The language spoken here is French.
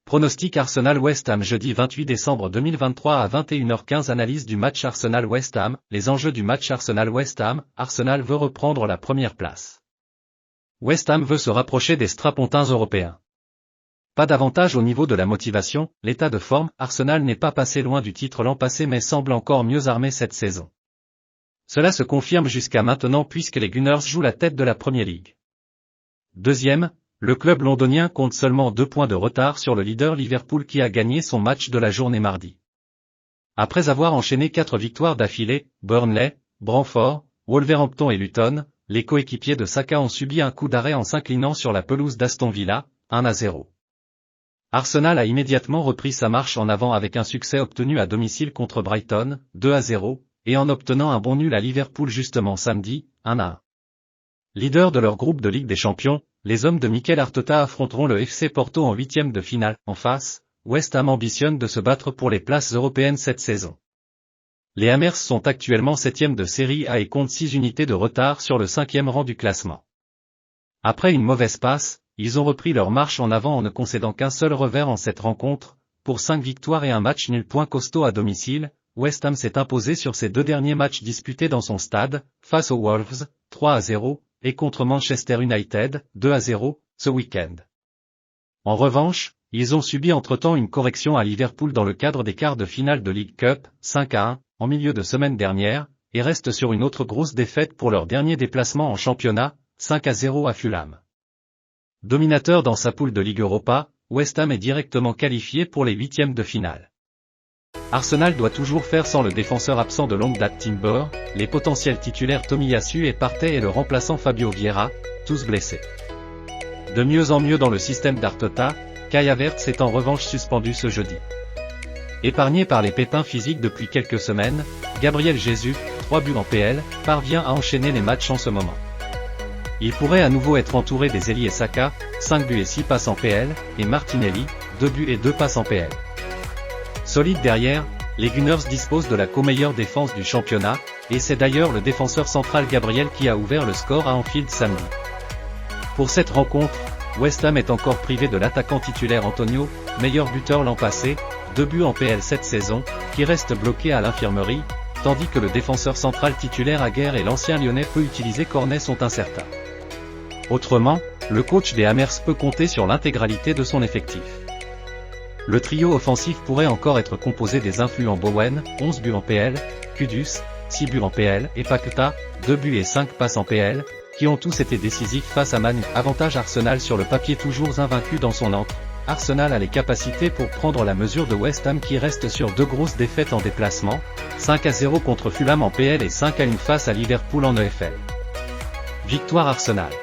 Pronostic Arsenal-West Ham jeudi 28 décembre 2023 à 21h15. Analyse du match Arsenal-West Ham. Les enjeux du match Arsenal-West Ham. Arsenal veut reprendre la première place. West Ham veut se rapprocher des strapontins européens. Pas d'avantage au niveau de la motivation, l'état de forme. Arsenal n'est pas passé loin du titre l'an passé mais semble encore mieux armé cette saison. Cela se confirme jusqu'à maintenant puisque les Gunners jouent la tête de la Premier League. Deuxième, le club londonien compte seulement 2 points de retard sur le leader Liverpool qui a gagné son match de la journée mardi. Après avoir enchaîné 4 victoires d'affilée, Burnley, Brentford, Wolverhampton et Luton, les coéquipiers de Saka ont subi un coup d'arrêt en s'inclinant sur la pelouse d'Aston Villa, 1-0. Arsenal a immédiatement repris sa marche en avant avec un succès obtenu à domicile contre Brighton, 2-0, et en obtenant un bon nul à Liverpool justement samedi, 1-1. Leader de leur groupe de Ligue des Champions, les hommes de Mikel Arteta affronteront le FC Porto en 8e de finale. En face, West Ham ambitionne de se battre pour les places européennes cette saison. Les Hammers sont actuellement 7e de Série A et comptent 6 unités de retard sur le 5e rang du classement. Après une mauvaise passe, ils ont repris leur marche en avant en ne concédant qu'un seul revers en cette rencontre, pour 5 victoires et un match nul. Costaud à domicile, West Ham s'est imposé sur ses 2 derniers matchs disputés dans son stade, face aux Wolves, 3-0, et contre Manchester United, 2-0, ce week-end. En revanche, ils ont subi entre-temps une correction à Liverpool dans le cadre des quarts de finale de League Cup, 5-1, en milieu de semaine dernière, et restent sur une autre grosse défaite pour leur dernier déplacement en championnat, 5-0 à Fulham. Dominateur dans sa poule de Ligue Europa, West Ham est directement qualifié pour les 8e de finale. Arsenal doit toujours faire sans le défenseur absent de longue date Timber, les potentiels titulaires Tomiyasu et Partey et le remplaçant Fabio Vieira, tous blessés. De mieux en mieux dans le système d'Arteta, Kai Havertz est en revanche suspendu ce jeudi. Épargné par les pépins physiques depuis quelques semaines, Gabriel Jesus, 3 buts en PL, parvient à enchaîner les matchs en ce moment. Il pourrait à nouveau être entouré des ailiers Saka, 5 buts et 6 passes en PL, et Martinelli, 2 buts et 2 passes en PL. Solide derrière, les Gunners disposent de la co-meilleure défense du championnat, et c'est d'ailleurs le défenseur central Gabriel qui a ouvert le score à Anfield samedi. Pour cette rencontre, West Ham est encore privé de l'attaquant titulaire Antonio, meilleur buteur l'an passé, 2 buts en PL cette saison, qui reste bloqué à l'infirmerie, tandis que le défenseur central titulaire Aguerd et l'ancien lyonnais peu utilisé Cornet sont incertains. Autrement, le coach des Hammers peut compter sur l'intégralité de son effectif. Le trio offensif pourrait encore être composé des influents Bowen, 11 buts en PL, Kudus, 6 buts en PL, et Paqueta, 2 buts et 5 passes en PL, qui ont tous été décisifs face à Man U. Avantage Arsenal sur le papier toujours invaincu dans son antre. Arsenal a les capacités pour prendre la mesure de West Ham qui reste sur 2 grosses défaites en déplacement, 5-0 contre Fulham en PL et 5-1 face à Liverpool en EFL. Victoire Arsenal.